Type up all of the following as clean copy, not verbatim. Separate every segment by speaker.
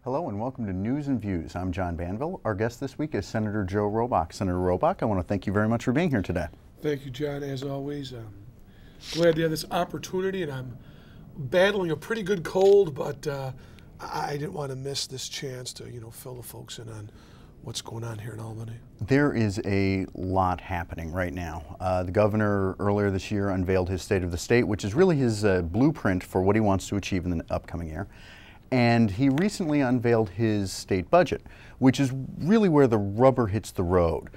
Speaker 1: Hello and welcome to News and Views. I'm John Banville. Our guest this week is Senator Joe Robach. Senator Robach, I want to thank you very much for being here today.
Speaker 2: Thank you, John, as always. Glad to have this opportunity, and I'm battling a pretty good cold, but I didn't want to miss this chance to, fill the folks in on what's going on here in Albany.
Speaker 1: There is a lot happening right now. The governor earlier this year unveiled his State of the State, which is really his blueprint for what he wants to achieve in the upcoming year. And he recently unveiled his state budget, which is really where the rubber hits the road.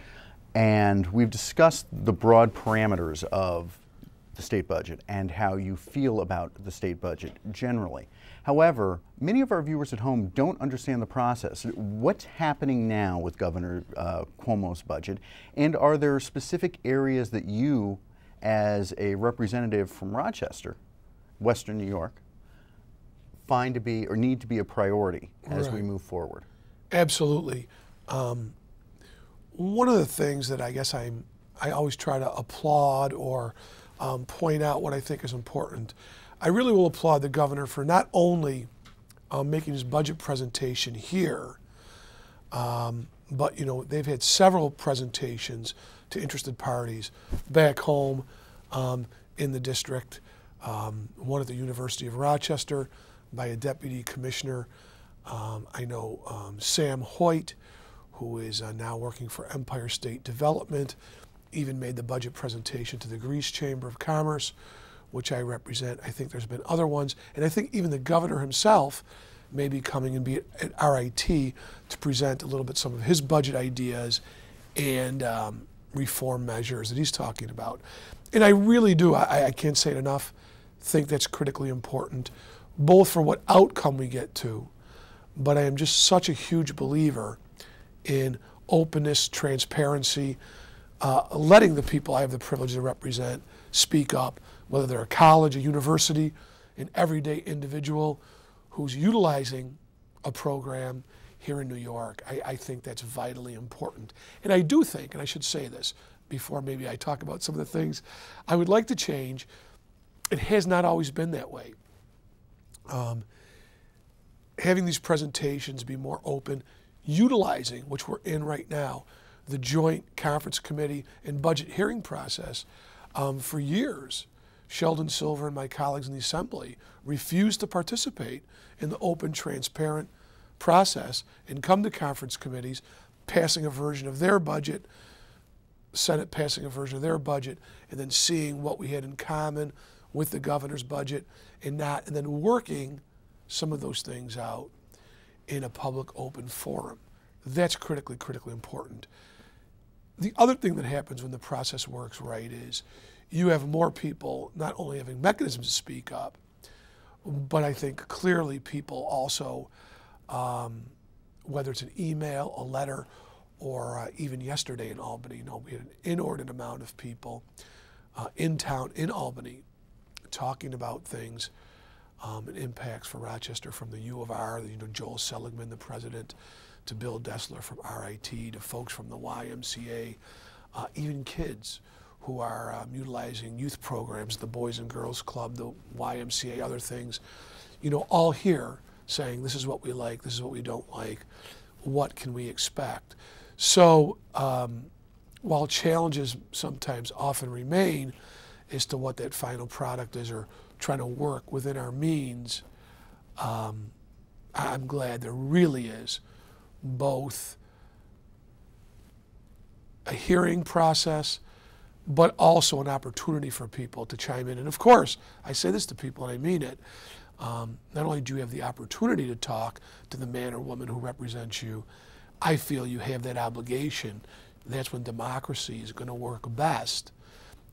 Speaker 1: And we've discussed the broad parameters of the state budget and how you feel about the state budget generally. However, many of our viewers at home don't understand the process. What's happening now with Governor Cuomo's budget? And are there specific areas that you, as a representative from Rochester, Western New York, find to be or need to be a priority as we move forward?
Speaker 2: Absolutely. One of the things that I guess I always try to applaud or point out what I think is important. I really will applaud the governor for not only making his budget presentation here, but they've had several presentations to interested parties back home in the district. One at the University of Rochester by a deputy commissioner. I know Sam Hoyt, who is now working for Empire State Development, even made the budget presentation to the Greece Chamber of Commerce, which I represent. I think there's been other ones, and I think even the governor himself may be coming and be at RIT to present a little bit some of his budget ideas and reform measures that he's talking about. And I really do, I can't say it enough, think that's critically important, both for what outcome we get to, but I am just such a huge believer in openness, transparency, letting the people I have the privilege to represent speak up, whether they're a college, a university, an everyday individual who's utilizing a program here in New York. I think that's vitally important. And I do think, and I should say this before maybe I talk about some of the things I would like to change, it has not always been that way. Having these presentations be more open, utilizing, which we're in right now, the Joint Conference Committee and budget hearing process. For years, Sheldon Silver and my colleagues in the Assembly refused to participate in the open, transparent process and come to conference committees passing a version of their budget, Senate passing a version of their budget, and then seeing what we had in common with the governor's budget and then working some of those things out in a public open forum. That's critically important. The other thing that happens when the process works right is you have more people not only having mechanisms to speak up, but I think clearly people also, whether it's an email, a letter, or even yesterday in Albany, we had an inordinate amount of people in town in Albany talking about things and impacts for Rochester, from the U of R, Joel Seligman, the president, to Bill Dessler from RIT, to folks from the YMCA, even kids who are utilizing youth programs, the Boys and Girls Club, the YMCA, other things, all here saying this is what we like, this is what we don't like, what can we expect? So while challenges sometimes often remain as to what that final product is or trying to work within our means, I'm glad there really is both a hearing process, but also an opportunity for people to chime in. And of course, I say this to people and I mean it, not only do you have the opportunity to talk to the man or woman who represents you, I feel you have that obligation. That's when democracy is going to work best,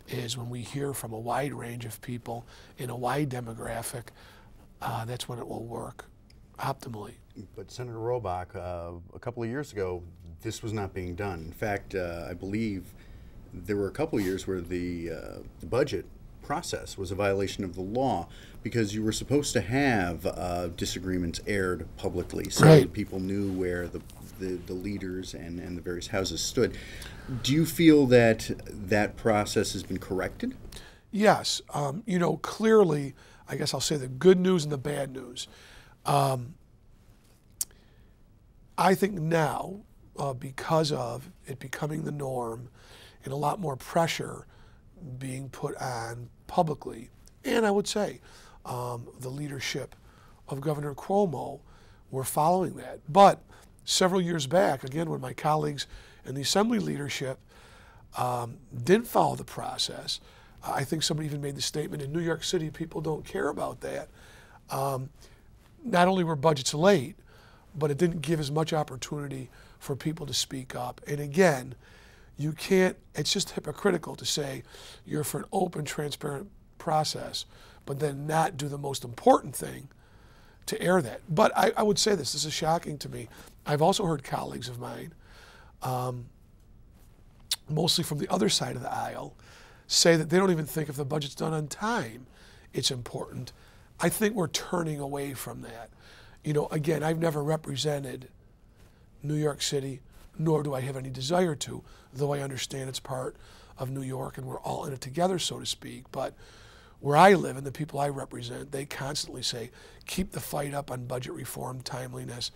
Speaker 2: is when we hear from a wide range of people in a wide demographic. That's when it will work optimally.
Speaker 1: But Senator Robach, a couple of years ago, this was not being done. In fact, I believe there were a couple of years where the budget process was a violation of the law because you were supposed to have disagreements aired publicly so that people knew where the leaders and the various houses stood. Do you feel that that process has been corrected?
Speaker 2: Yes. Clearly, I guess I'll say the good news and the bad news. I think now, because of it becoming the norm and a lot more pressure being put on publicly, and I would say the leadership of Governor Cuomo were following that. But several years back, again, when my colleagues in the Assembly leadership didn't follow the process, I think somebody even made the statement, in New York City, people don't care about that. Not only were budgets late, but it didn't give as much opportunity for people to speak up. And again, you can't, it's just hypocritical to say you're for an open, transparent process, but then not do the most important thing to air that. But I would say this is shocking to me. I've also heard colleagues of mine, mostly from the other side of the aisle, say that they don't even think if the budget's done on time, it's important. I think we're turning away from that. You know, again, I've never represented New York City, nor do I have any desire to, though I understand it's part of New York and we're all in it together, so to speak. But where I live and the people I represent, they constantly say, keep the fight up on budget reform, timeliness.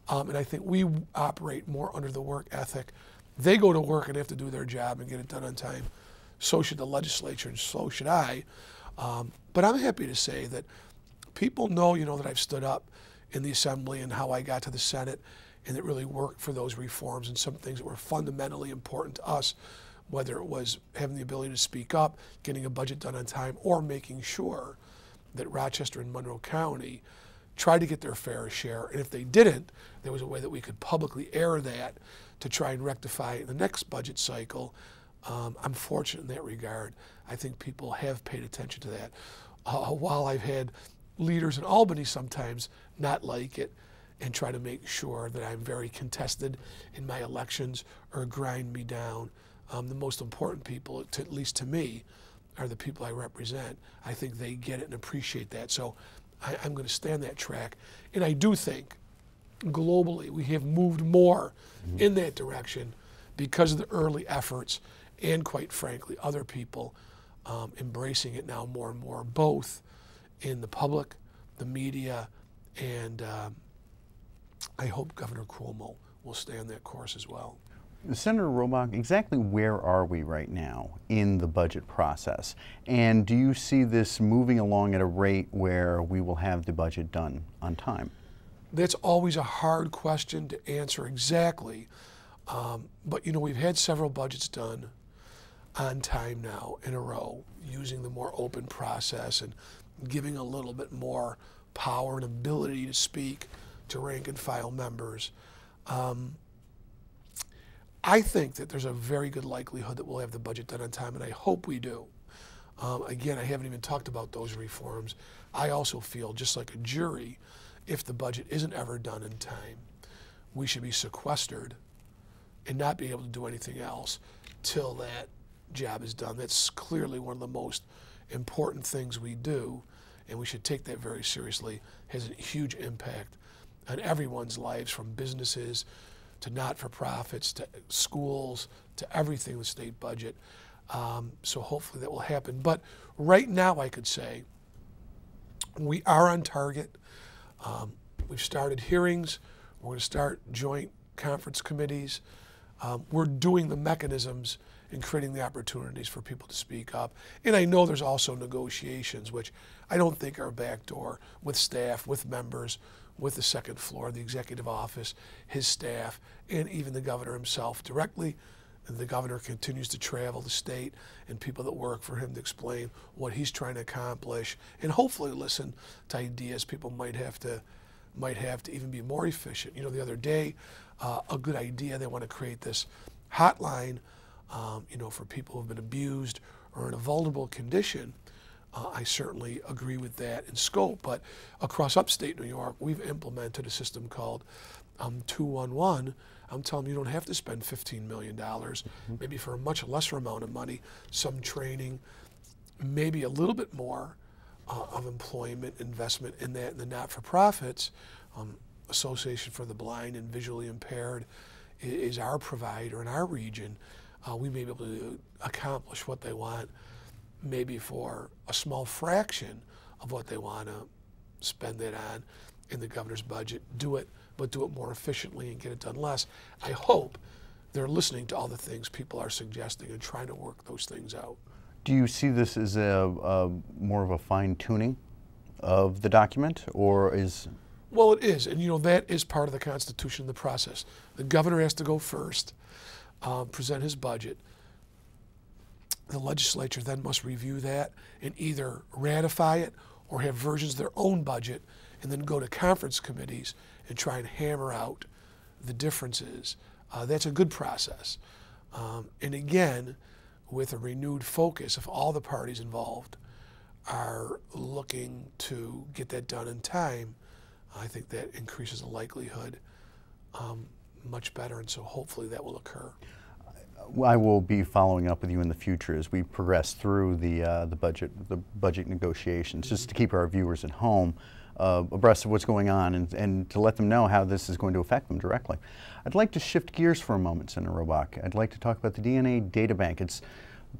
Speaker 2: And I think we operate more under the work ethic. They go to work and have to do their job and get it done on time. So should the legislature, and so should I. But I'm happy to say that people know, you know, that I've stood up in the Assembly and how I got to the Senate, and it really worked for those reforms and some things that were fundamentally important to us, whether it was having the ability to speak up, getting a budget done on time, or making sure that Rochester and Monroe County tried to get their fair share. And if they didn't, there was a way that we could publicly air that to try and rectify the next budget cycle. I'm fortunate in that regard. I think people have paid attention to that. While I've had leaders in Albany sometimes not like it and try to make sure that I'm very contested in my elections or grind me down, the most important people, at least to me, are the people I represent. I think they get it and appreciate that. So I'm going to stand that track. And I do think globally we have moved more in that direction because of the early efforts and, quite frankly, other people embracing it now more and more, both in the public, the media, and I hope Governor Cuomo will stay on that course as well.
Speaker 1: Senator Robach, exactly where are we right now in the budget process? And do you see this moving along at a rate where we will have the budget done on time?
Speaker 2: That's always a hard question to answer exactly. But, you know, we've had several budgets done on time now in a row, using the more open process and giving a little bit more power and ability to speak to rank and file members. I think that there's a very good likelihood that we'll have the budget done on time, and I hope we do. Again, I haven't even talked about those reforms. I also feel, just like a jury, if the budget isn't ever done in time, we should be sequestered and not be able to do anything else till that job is done. That's clearly one of the most important things we do, and we should take that very seriously. It has a huge impact on everyone's lives, from businesses to not-for-profits, to schools, to everything in the state budget. So hopefully that will happen. But right now I could say we are on target. We've started hearings. We're going to start joint conference committees. We're doing the mechanisms and creating the opportunities for people to speak up. And I know there's also negotiations, which I don't think are backdoor, with staff, with members, with the second floor, the executive office, his staff, and even the governor himself directly. And the governor continues to travel the state and people that work for him to explain what he's trying to accomplish, and hopefully listen to ideas people might have to even be more efficient. You know, the other day, a good idea, they want to create this hotline, you know, for people who've been abused or in a vulnerable condition. I certainly agree with that in scope, but across upstate New York, we've implemented a system called 211. I'm telling you, you don't have to spend $15 million, maybe for a much lesser amount of money, some training, maybe a little bit more of employment investment in that, in the not-for-profits. Association for the Blind and Visually Impaired is our provider in our region. We may be able to accomplish what they want, maybe for a small fraction of what they want to spend it on. in the governor's budget, do it, but do it more efficiently and get it done less. I hope they're listening to all the things people are suggesting and trying to work those things out.
Speaker 1: Do you see this as a more of a fine-tuning of the document, or is...
Speaker 2: Well, it is, and that is part of the Constitution, the process. The governor has to go first, present his budget. The legislature then must review that and either ratify it or have versions of their own budget, and then go to conference committees and try and hammer out the differences. That's a good process. And again, with a renewed focus, if all the parties involved are looking to get that done in time, I think that increases the likelihood much better, and so hopefully that will occur.
Speaker 1: I will be following up with you in the future as we progress through the budget negotiations, just to keep our viewers at home abreast of what's going on and to let them know how this is going to affect them directly. I'd like to shift gears for a moment, Senator Robach. I'd like to talk about the DNA Databank.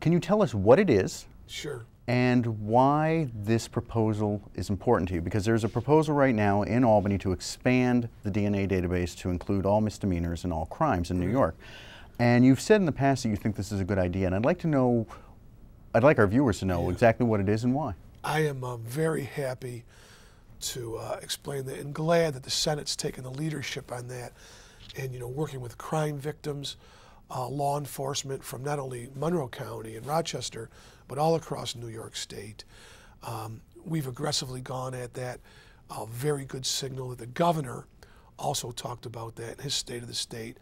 Speaker 1: Can you tell us what it is?
Speaker 2: Sure.
Speaker 1: And why this proposal is important to you? Because there's a proposal right now in Albany to expand the DNA database to include all misdemeanors and all crimes in New York. And you've said in the past that you think this is a good idea, and I'd like our viewers to know exactly what it is and why.
Speaker 2: I am very happy to explain that, and glad that the Senate's taken the leadership on that, and working with crime victims, law enforcement from not only Monroe County and Rochester, but all across New York State. We've aggressively gone at that. A very good signal that the governor also talked about that in his State of the State,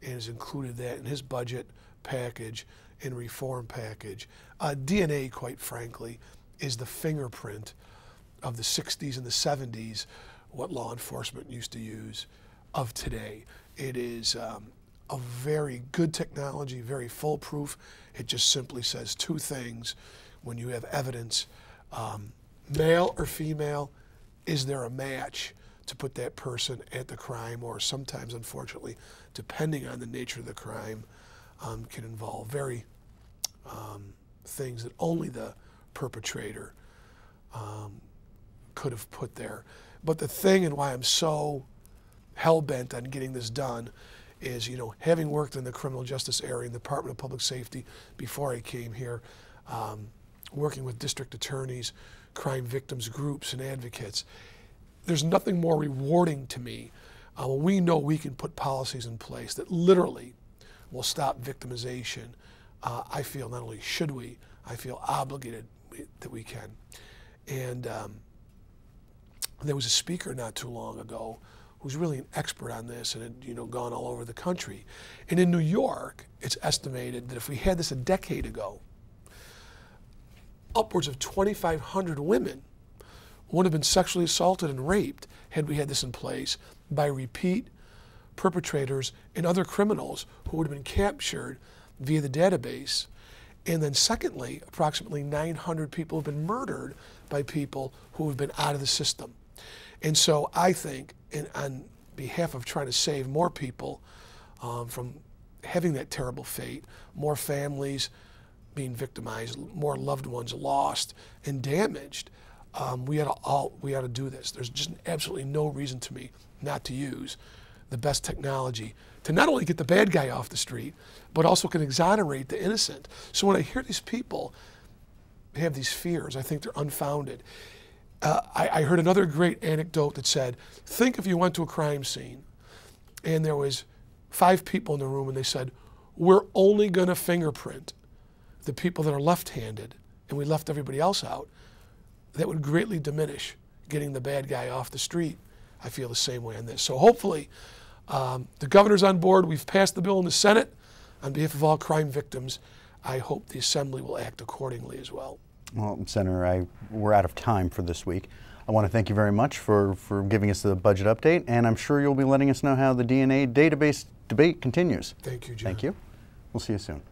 Speaker 2: and has included that in his budget package and reform package. DNA, quite frankly, is the fingerprint of the 60s and the 70s, what law enforcement used to use, of today. It is a very good technology, very foolproof. It just simply says two things when you have evidence, male or female, is there a match to put that person at the crime, or sometimes, unfortunately, depending on the nature of the crime, can involve very things that only the perpetrator could have put there. But the thing, and why I'm so hell-bent on getting this done, is, having worked in the criminal justice area in the Department of Public Safety before I came here, working with district attorneys, crime victims groups, and advocates, there's nothing more rewarding to me when we know we can put policies in place that literally will stop victimization. I feel not only should we, I feel obligated that we can. And there was a speaker not too long ago who's really an expert on this and had gone all over the country. And in New York, it's estimated that if we had this a decade ago, upwards of 2,500 women would have been sexually assaulted and raped had we had this in place by repeat perpetrators and other criminals who would have been captured via the database. And then secondly, approximately 900 people have been murdered by people who have been out of the system. And so I think, on behalf of trying to save more people from having that terrible fate, more families being victimized, more loved ones lost and damaged, we ought to do this. There's just absolutely no reason to me not to use the best technology to not only get the bad guy off the street, but also can exonerate the innocent. So when I hear these people have these fears, I think they're unfounded. I heard another great anecdote that said, think if you went to a crime scene and there was 5 people in the room and they said, we're only going to fingerprint the people that are left-handed and we left everybody else out. That would greatly diminish getting the bad guy off the street. I feel the same way on this. So hopefully the governor's on board. We've passed the bill in the Senate. On behalf of all crime victims, I hope the Assembly will act accordingly as well.
Speaker 1: Well, Senator, we're out of time for this week. I want to thank you very much for giving us the budget update, and I'm sure you'll be letting us know how the DNA database debate continues.
Speaker 2: Thank you, John.
Speaker 1: Thank you. We'll see you soon.